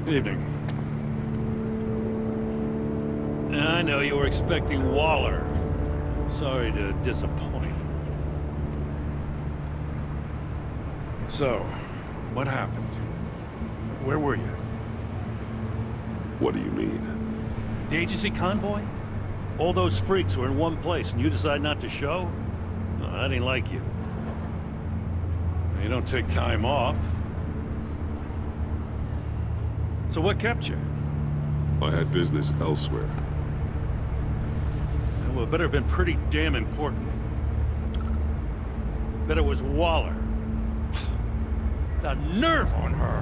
Evening. I know you were expecting Waller. Sorry to disappoint. So, what happened? Where were you? What do you mean? The agency convoy? All those freaks were in one place and you decide not to show? No, that ain't like you. You don't take time off. So what kept you? I had business elsewhere. Well, it better have been pretty damn important. Bet it was Waller. The nerve on her!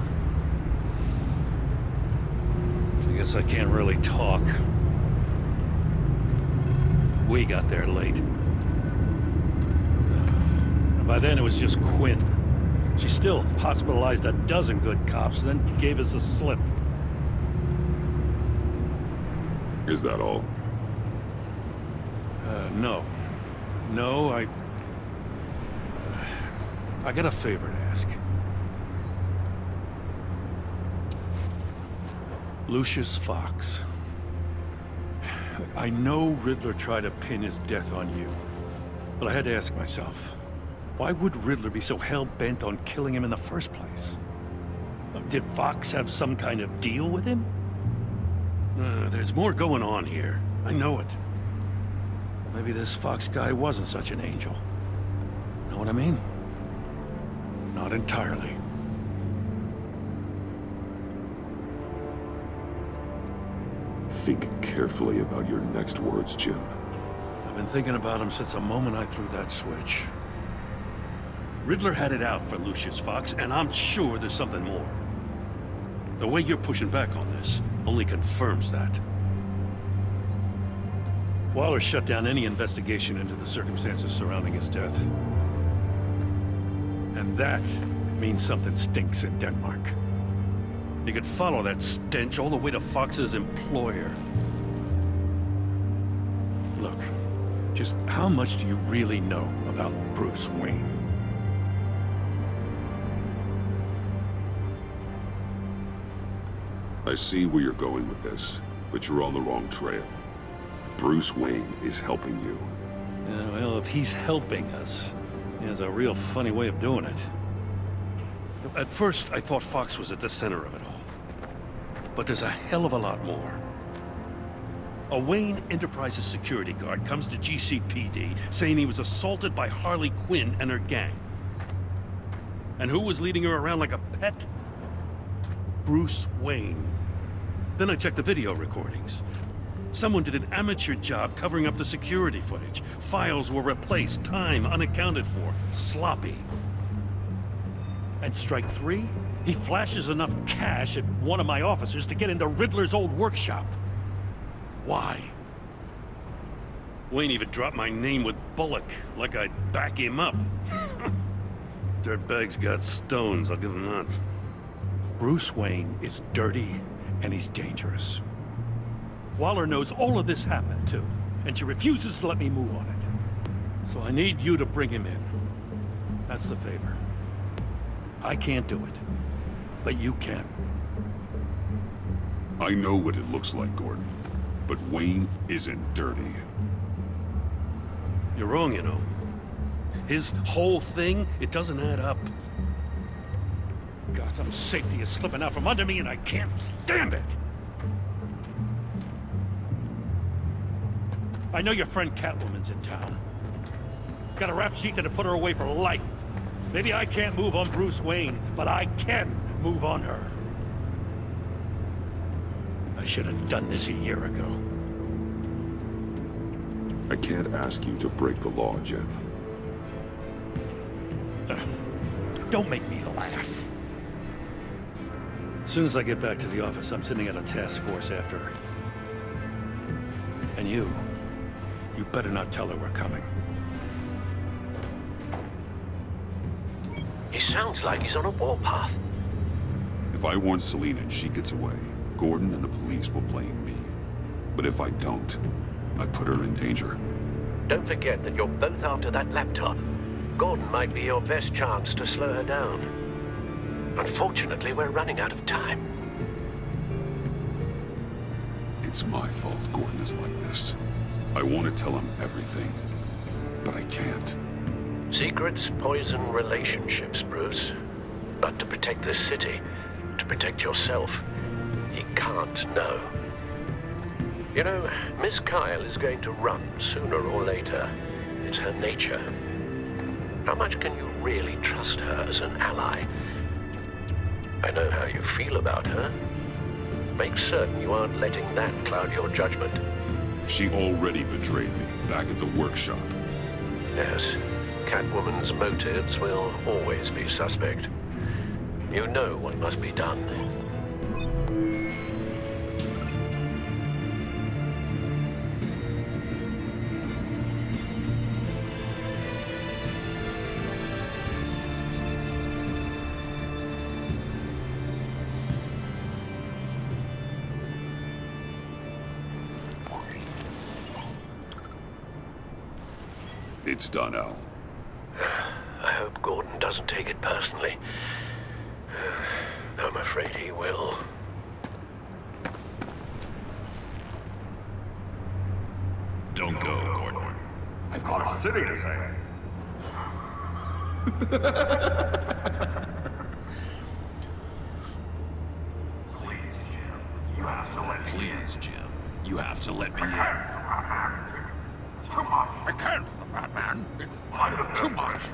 I guess I can't really talk. We got there late. And by then it was just Quinn. She still hospitalized a dozen good cops, then gave us a slip. Is that all? No. No, I got a favor to ask. Lucius Fox. I know Riddler tried to pin his death on you, but I had to ask myself, why would Riddler be so hell-bent on killing him in the first place? Did Fox have some kind of deal with him? There's more going on here. I know it. Maybe this Fox guy wasn't such an angel. Know what I mean? Not entirely. Think carefully about your next words, Jim. I've been thinking about him since the moment I threw that switch. Riddler had it out for Lucius Fox, and I'm sure there's something more. The way you're pushing back on this only confirms that. Waller shut down any investigation into the circumstances surrounding his death. And that means something stinks in Denmark. You could follow that stench all the way to Fox's employer. Look, just how much do you really know about Bruce Wayne? I see where you're going with this, but you're on the wrong trail. Bruce Wayne is helping you. Yeah, well, if he's helping us, he has a real funny way of doing it. At first, I thought Fox was at the center of it all. But there's a hell of a lot more. A Wayne Enterprises security guard comes to GCPD saying he was assaulted by Harley Quinn and her gang. And who was leading her around like a pet? Bruce Wayne. Then I checked the video recordings. Someone did an amateur job covering up the security footage. Files were replaced, time unaccounted for, sloppy. And strike three? He flashes enough cash at one of my officers to get into Riddler's old workshop. Why? Wayne even dropped my name with Bullock, like I'd back him up. Dirtbag's got stones, I'll give him that. Bruce Wayne is dirty, and he's dangerous. Waller knows all of this happened, too, and she refuses to let me move on it. So I need you to bring him in. That's the favor. I can't do it, but you can. I know what it looks like, Gordon, but Wayne isn't dirty. You're wrong, you know. His whole thing, it doesn't add up. Gotham's safety is slipping out from under me, and I can't stand it! I know your friend Catwoman's in town. Got a rap sheet that'll put her away for life. Maybe I can't move on Bruce Wayne, but I can move on her. I should have done this a year ago. I can't ask you to break the law, Jim. Don't make me laugh. As soon as I get back to the office, I'm sending out a task force after her. And you better not tell her we're coming. He sounds like he's on a warpath. If I warn Selina and she gets away, Gordon and the police will blame me. But if I don't, I put her in danger. Don't forget that you're both after that laptop. Gordon might be your best chance to slow her down. Unfortunately, we're running out of time. It's my fault Gordon is like this. I want to tell him everything, but I can't. Secrets poison relationships, Bruce. But to protect this city, to protect yourself, you can't know. You know, Miss Kyle is going to run sooner or later. It's her nature. How much can you really trust her as an ally? I know how you feel about her. Make certain you aren't letting that cloud your judgment. She already betrayed me, back at the workshop. Yes, Catwoman's motives will always be suspect. You know what must be done. It's done, Al. I hope Gordon doesn't take it personally. I'm afraid he will. Don't go, Gordon. I've got a city to save. Please, Jim. You have to let me in. Please, Jim. You have to let me in. Too much. I can't, Batman. It's too much.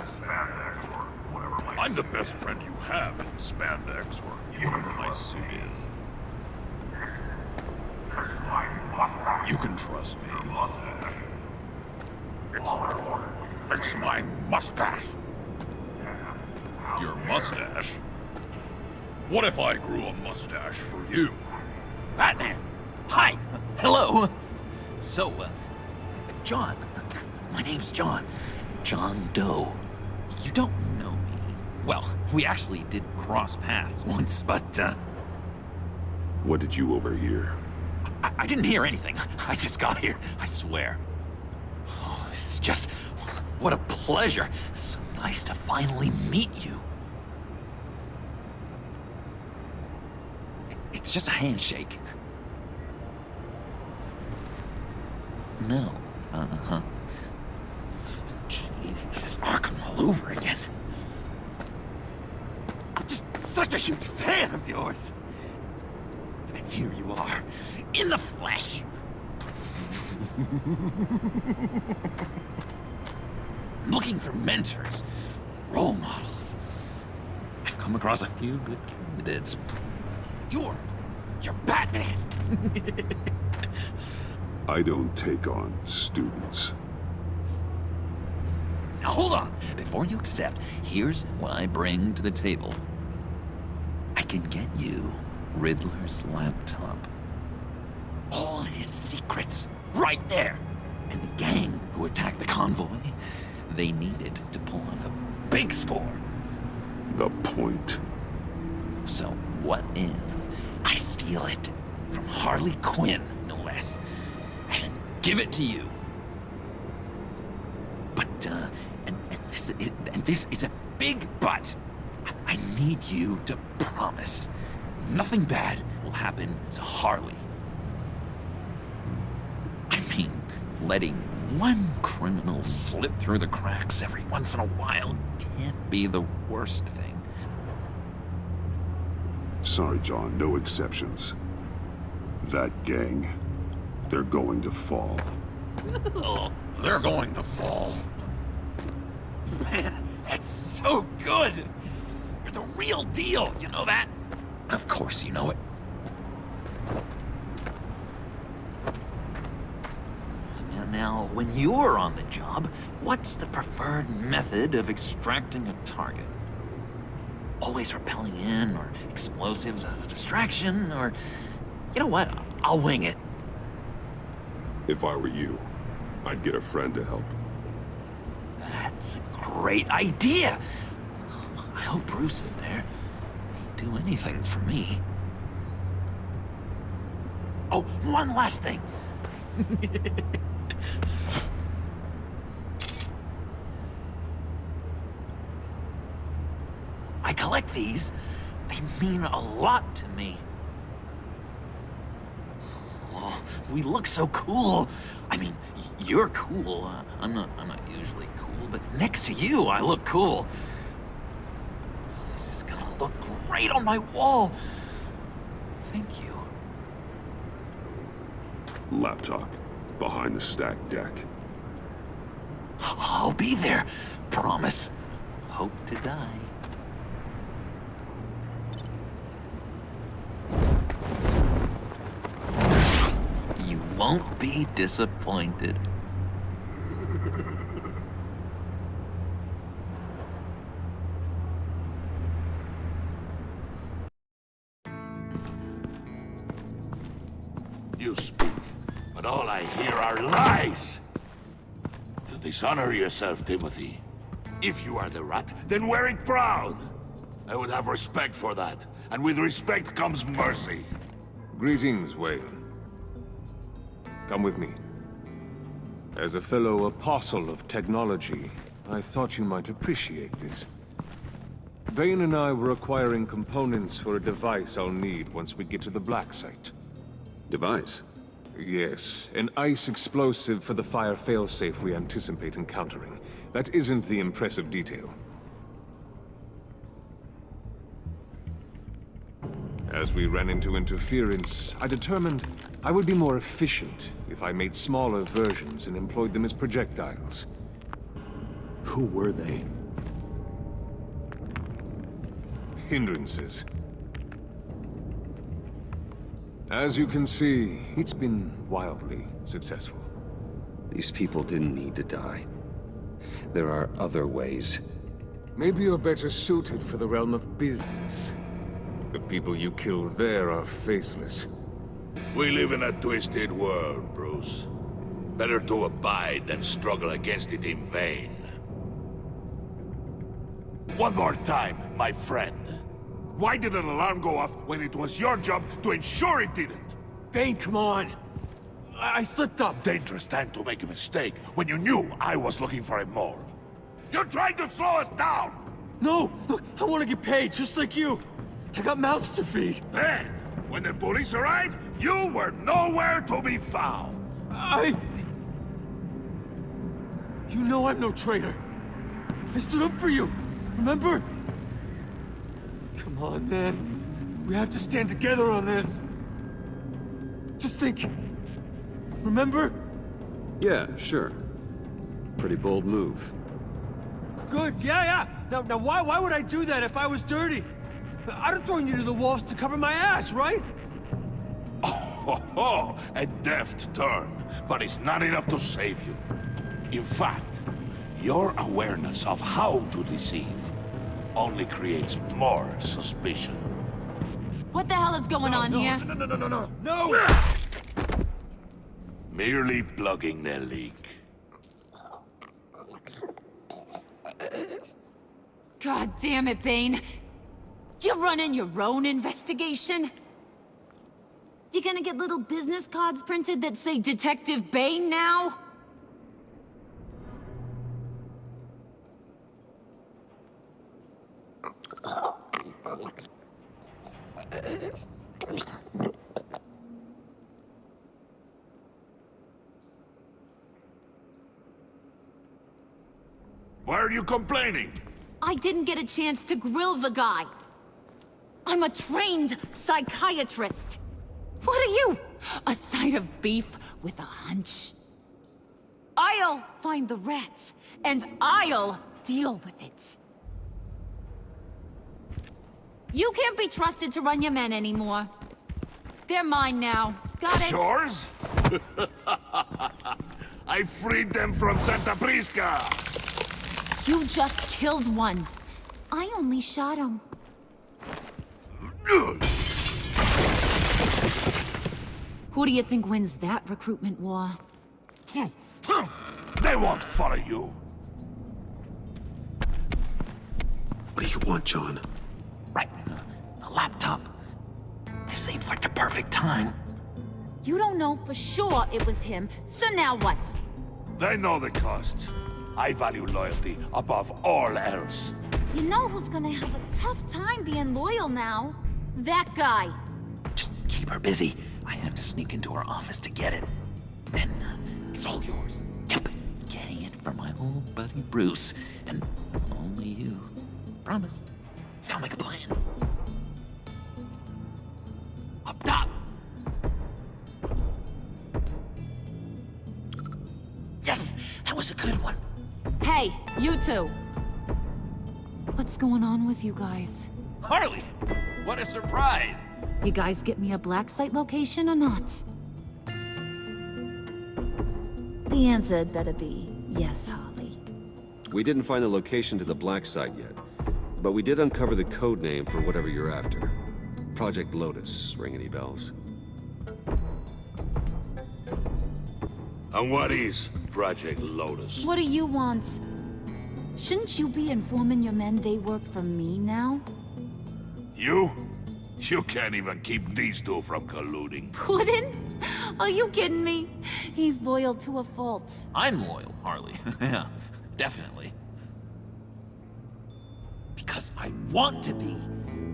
Spandex or whatever my I'm the best friend you have in spandex or whatever my suit is. It's my mustache. You can trust me. Mustache. It's my mustache. Your mustache? What if I grew a mustache for you? Batman! Hi! Hello! So, John. My name's John. John Doe. You don't know me. Well, we actually did cross paths once, but, What did you overhear? I didn't hear anything. I just got here, I swear. Oh, this is just... what a pleasure. So nice to finally meet you. It's just a handshake. No. Uh-huh. Jeez, this is Arkham all over again. I'm just such a huge fan of yours. And here you are, in the flesh. Looking for mentors, role models. I've come across a few good candidates. You're Batman. I don't take on students. Now hold on. Before you accept, here's what I bring to the table. I can get you Riddler's laptop. All his secrets, right there. And the gang who attacked the convoy, they needed to pull off a big score. The point? So what if I steal it from Harley Quinn, no less, and give it to you? But, and this is a big but. I need you to promise nothing bad will happen to Harley. I mean, letting one criminal slip through the cracks every once in a while can't be the worst thing. Sorry, John, no exceptions. That gang, they're going to fall. They're going to fall. Man, that's so good! You're the real deal, you know that? Of course you know it. Now, when you're on the job, what's the preferred method of extracting a target? Always rappelling in, or explosives as a distraction, or... You know what? I'll wing it. If I were you, I'd get a friend to help. That's a great idea! I hope Bruce is there. He'd do anything for me. Oh, one last thing! I collect these. They mean a lot to me. We look so cool. I mean, you're cool. I'm not usually cool, but next to you, I look cool. This is gonna look great on my wall. Thank you. Laptop. Behind the stacked deck. I'll be there. Promise. Hope to die. You won't be disappointed. You speak, but all I hear are lies! You dishonor yourself, Timothy. If you are the rat, then wear it proud! I would have respect for that, and with respect comes mercy. Greetings, Wayne. Come with me. As a fellow apostle of technology, I thought you might appreciate this. Bane and I were acquiring components for a device I'll need once we get to the Black Site. Device? Yes, an ice explosive for the fire failsafe we anticipate encountering. That isn't the impressive detail. As we ran into interference, I determined I would be more efficient if I made smaller versions and employed them as projectiles. Who were they? Hindrances. As you can see, it's been wildly successful. These people didn't need to die. There are other ways. Maybe you're better suited for the realm of business. The people you kill there are faceless. We live in a twisted world, Bruce. Better to abide than struggle against it in vain. One more time, my friend. Why did an alarm go off when it was your job to ensure it didn't? Bane, come on! I slipped up! Dangerous time to make a mistake when you knew I was looking for a mole. You're trying to slow us down! No! Look, I want to get paid, just like you! I got mouths to feed! Then, when the police arrived, you were nowhere to be found! You know I'm no traitor! I stood up for you, remember? Come on, man. We have to stand together on this. Just think. Remember? Yeah, sure. Pretty bold move. Good, yeah. Now why would I do that if I was dirty? I'd have thrown you to the wolves to cover my ass, right? Oh, a deft turn, but it's not enough to save you. In fact, your awareness of how to deceive only creates more suspicion. What the hell is going on here? No! Merely plugging the leak. God damn it, Bane. You're running your own investigation? You gonna get little business cards printed that say Detective Bane now? Why are you complaining? I didn't get a chance to grill the guy. I'm a trained psychiatrist. What are you? A side of beef with a hunch? I'll find the rats, and I'll deal with it. You can't be trusted to run your men anymore. They're mine now. Got it? Yours? I freed them from Santa Prisca! You just killed one. I only shot him. Who do you think wins that recruitment war? They won't follow you. What do you want, John? Right. The laptop. This seems like the perfect time. You don't know for sure it was him, so now what? They know the cost. I value loyalty above all else. You know who's gonna have a tough time being loyal now? That guy. Just keep her busy. I have to sneak into her office to get it. Then it's all yours. Yep, getting it from my old buddy Bruce, and only you. Promise. Sound like a plan? Up top! Yes, that was a good one. Hey, you two! What's going on with you guys? Harley, what a surprise! You guys get me a black site location or not? The answer had better be yes, Harley. We didn't find the location to the black site yet, but we did uncover the code name for whatever you're after. Project Lotus. Ring any bells? And what is Project Lotus? What do you want? Shouldn't you be informing your men they work for me now? You? You can't even keep these two from colluding. Puddin'? Are you kidding me? He's loyal to a fault. I'm loyal, Harley. Yeah, definitely. Because I want to be.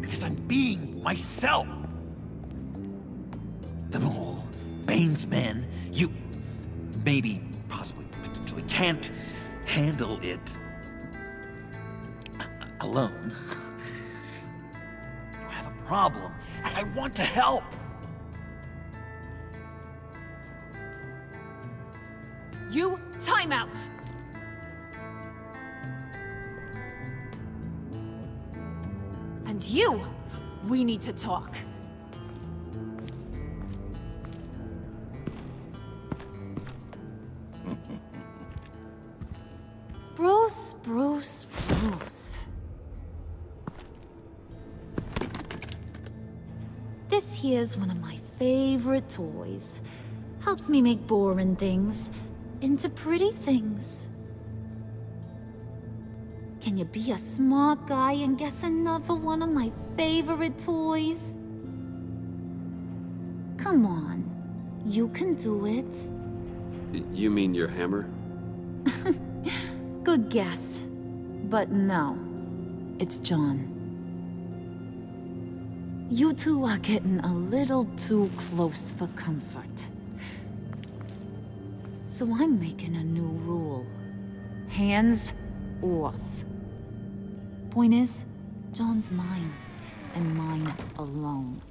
Because I'm being myself. The Mole, Bane's men, you... maybe, possibly, potentially can't handle it alone. You have a problem, and I want to help. You, time out! And you, we need to talk. Bruce. This here's one of my favorite toys. Helps me make boring things into pretty things. Can you be a smart guy and guess another one of my favorite toys? Come on, you can do it. You mean your hammer? Good guess. But no, it's John. You two are getting a little too close for comfort. So I'm making a new rule. Hands off. Point is, John's mine, and mine alone.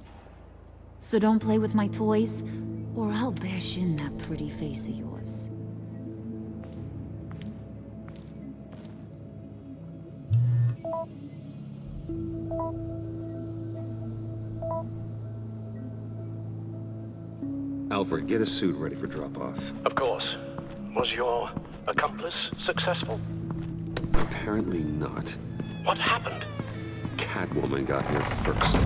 So don't play with my toys, or I'll bash in that pretty face of yours. Alfred, get a suit ready for drop-off. Of course. Was your accomplice successful? Apparently not. What happened? Catwoman got here first.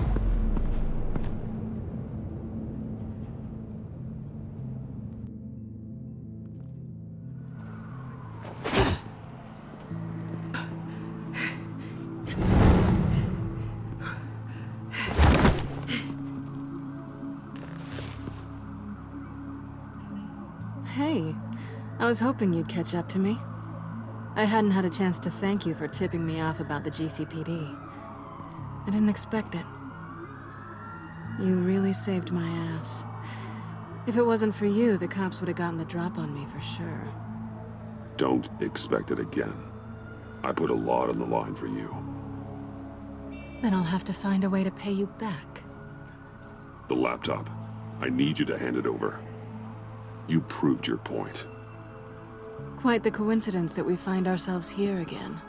Hey, I was hoping you'd catch up to me. I hadn't had a chance to thank you for tipping me off about the GCPD. I didn't expect it. You really saved my ass. If it wasn't for you, the cops would have gotten the drop on me for sure. Don't expect it again. I put a lot on the line for you. Then I'll have to find a way to pay you back. The laptop. I need you to hand it over. You proved your point. Quite the coincidence that we find ourselves here again.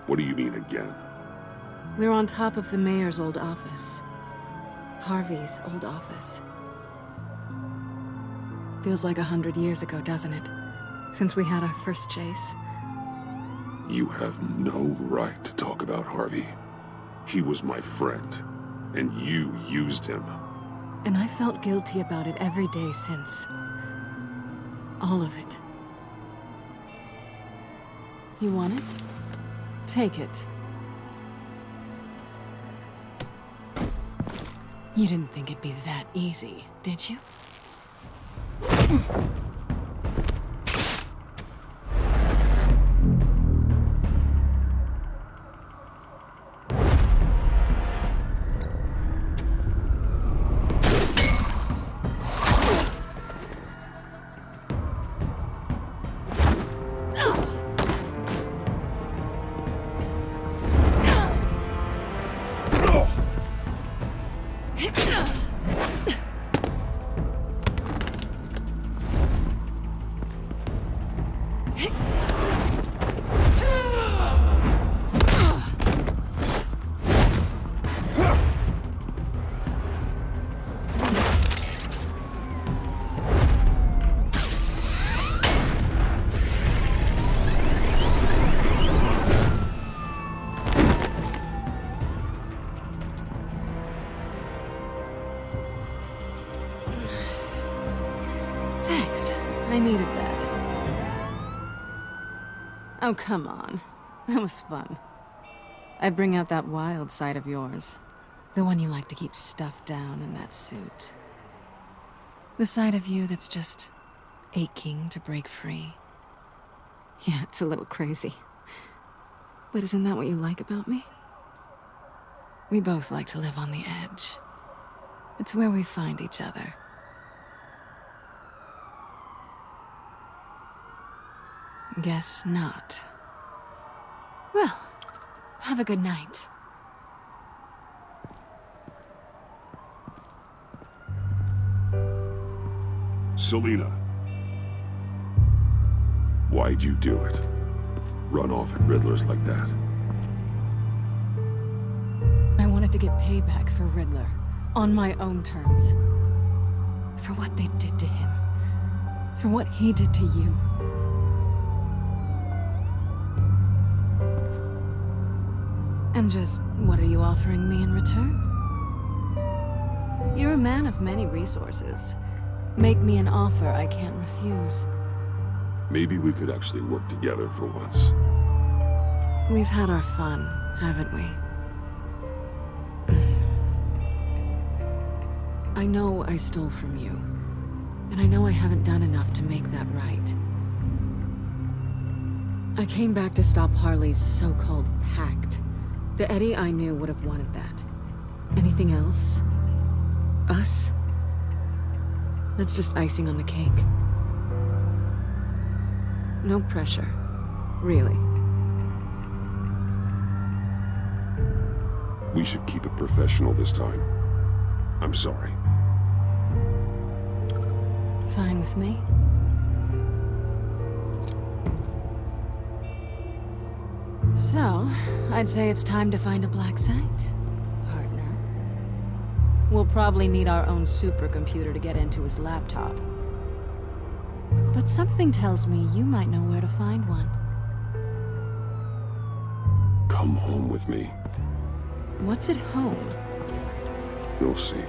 What do you mean again? We're on top of the mayor's old office. Harvey's old office. Feels like 100 years ago, doesn't it? Since we had our first chase. You have no right to talk about Harvey. He was my friend, and you used him. And I felt guilty about it every day since. All of it. You want it? Take it. You didn't think it'd be that easy, did you? I needed that. Oh, come on. That was fun. I'd bring out that wild side of yours. The one you like to keep stuffed down in that suit. The side of you that's just aching to break free. Yeah, it's a little crazy. But isn't that what you like about me? We both like to live on the edge. It's where we find each other. Guess not. Well, have a good night. Selina. Why'd you do it? Run off at Riddlers like that? I wanted to get payback for Riddler, on my own terms. For what they did to him. For what he did to you. And just, what are you offering me in return? You're a man of many resources. Make me an offer I can't refuse. Maybe we could actually work together for once. We've had our fun, haven't we? I know I stole from you. And I know I haven't done enough to make that right. I came back to stop Harley's so-called pact. The Eddie I knew would have wanted that. Anything else? Us? That's just icing on the cake. No pressure. Really. We should keep it professional this time. I'm sorry. Fine with me. So, I'd say it's time to find a black site, partner. We'll probably need our own supercomputer to get into his laptop. But something tells me you might know where to find one. Come home with me. What's at home? You'll see.